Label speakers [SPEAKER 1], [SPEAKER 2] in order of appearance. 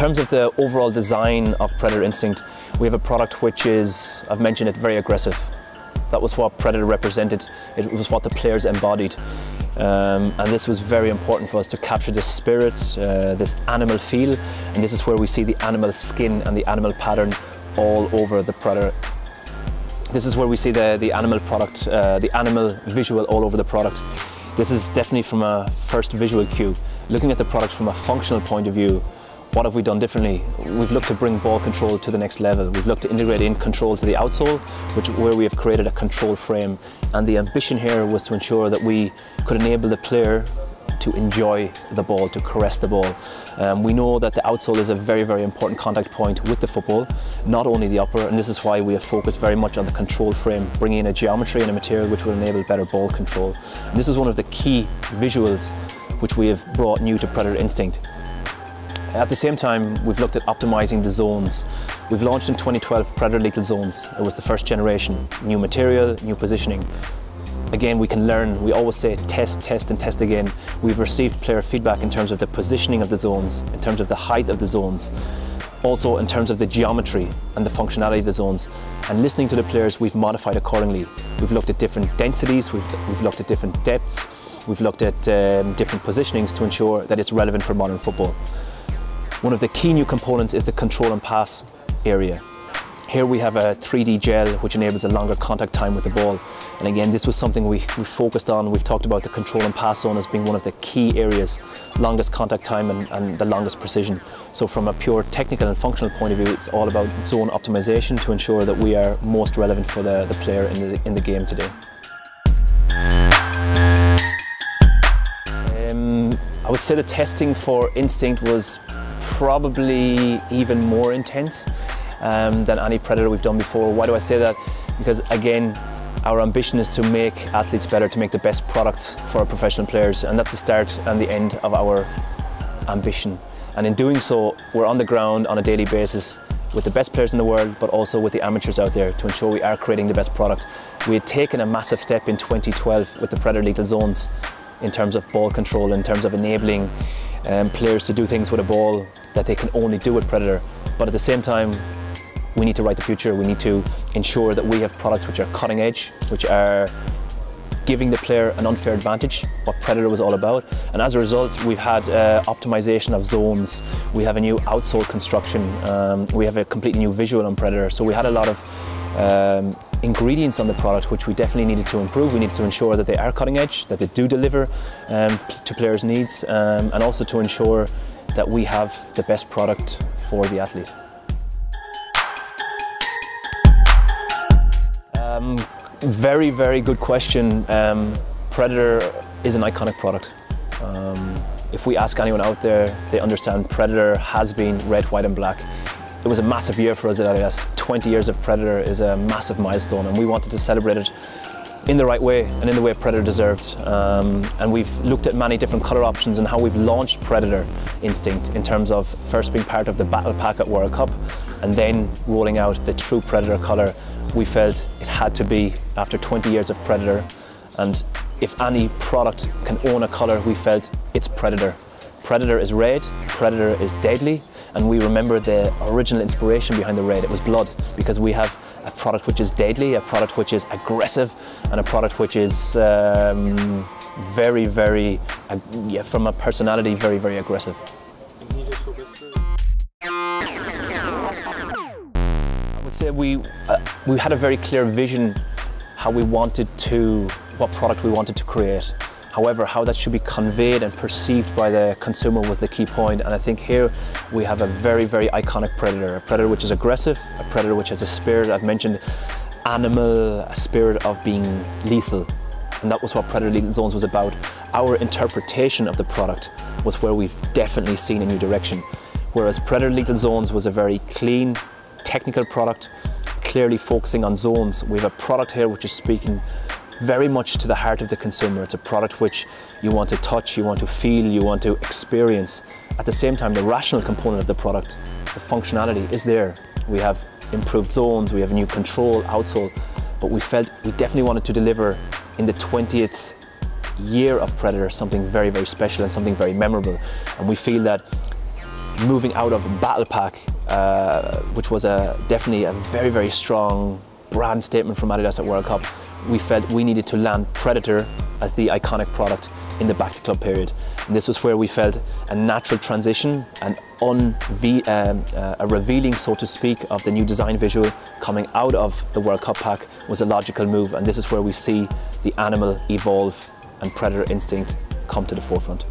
[SPEAKER 1] terms of the overall design of Predator Instinct, we have a product which is, I've mentioned it, very aggressive. That was what Predator represented. It was what the players embodied. And this was very important for us to capture this spirit, this animal feel. And this is where we see the animal skin and the animal pattern all over the Predator. This is where we see the animal product, the animal visual all over the product. This is definitely from a first visual cue. Looking at the product from a functional point of view, what have we done differently? We've looked to bring ball control to the next level. We've looked to integrate in control to the outsole, where we have created a control frame. And the ambition here was to ensure that we could enable the player to enjoy the ball, to caress the ball. We know that the outsole is a very, very important contact point with the football, not only the upper, and this is why we have focused very much on the control frame, bringing in a geometry and a material which will enable better ball control. And this is one of the key visuals which we have brought new to Predator Instinct. At the same time, we've looked at optimizing the zones. We've launched in 2012 Predator Lethal Zones. It was the first generation, new material, new positioning. Again, we can learn. We always say test, test and test again. We've received player feedback in terms of the positioning of the zones, in terms of the height of the zones, also in terms of the geometry and the functionality of the zones. And listening to the players, we've modified accordingly. We've looked at different densities, we've looked at different depths, we've looked at different positionings to ensure that it's relevant for modern football. One of the key new components is the control and pass area. Here we have a 3D gel which enables a longer contact time with the ball. And again, this was something we focused on. We've talked about the control and pass zone as being one of the key areas, longest contact time and the longest precision. So from a pure technical and functional point of view, it's all about zone optimization to ensure that we are most relevant for the player in the game today. I would say the testing for Instinct was probably even more intense than any Predator we've done before. Why do I say that? Because again, our ambition is to make athletes better, to make the best products for our professional players, and that's the start and the end of our ambition. And in doing so, we're on the ground on a daily basis with the best players in the world, but also with the amateurs out there to ensure we are creating the best product. We had taken a massive step in 2012 with the Predator Lethal Zones in terms of ball control, in terms of enabling players to do things with a ball that they can only do with Predator. But at the same time, we need to write the future. We need to ensure that we have products which are cutting edge, which are giving the player an unfair advantage, what Predator was all about. And as a result, we've had optimization of zones. We have a new outsole construction. We have a completely new visual on Predator. So we had a lot of ingredients on the product which we definitely needed to improve. We needed to ensure that they are cutting edge, that they do deliver to players' needs, and also to ensure that we have the best product for the athlete. Very, very good question. Predator is an iconic product. If we ask anyone out there, they understand Predator has been red, white and black. It was a massive year for us at Adidas. 20 years of Predator is a massive milestone, and we wanted to celebrate it in the right way and in the way Predator deserved. And we've looked at many different colour options and how we've launched Predator Instinct in terms of first being part of the Battle Pack at World Cup and then rolling out the true Predator colour. We felt it had to be after 20 years of Predator, and if any product can own a colour, we felt it's Predator. Predator is red, Predator is deadly, and we remember the original inspiration behind the red. It was blood, because we have a product which is deadly, a product which is aggressive, and a product which is very, very, from a personality, very, very aggressive.
[SPEAKER 2] Can you just talk us through?
[SPEAKER 1] I would say we had a very clear vision what product we wanted to create. However, how that should be conveyed and perceived by the consumer was the key point. And I think here we have a very, very iconic Predator. A Predator which is aggressive, a Predator which has a spirit, I've mentioned animal, a spirit of being lethal. And that was what Predator Lethal Zones was about. Our interpretation of the product was where we've definitely seen a new direction. Whereas Predator Lethal Zones was a very clean, technical product, clearly focusing on zones. We have a product here which is speaking very much to the heart of the consumer. It's a product which you want to touch, you want to feel, you want to experience. At the same time, the rational component of the product, the functionality is there. We have improved zones, we have a new control, outsole, but we felt we definitely wanted to deliver in the 20th year of Predator something very, very special and something very memorable. And we feel that moving out of Battle Pack, which was definitely a very, very strong brand statement from Adidas at World Cup, we felt we needed to land Predator as the iconic product in the back to club period. And this was where we felt a natural transition and a revealing, so to speak, of the new design visual coming out of the World Cup pack was a logical move. And this is where we see the animal evolve and Predator instinct come to the forefront.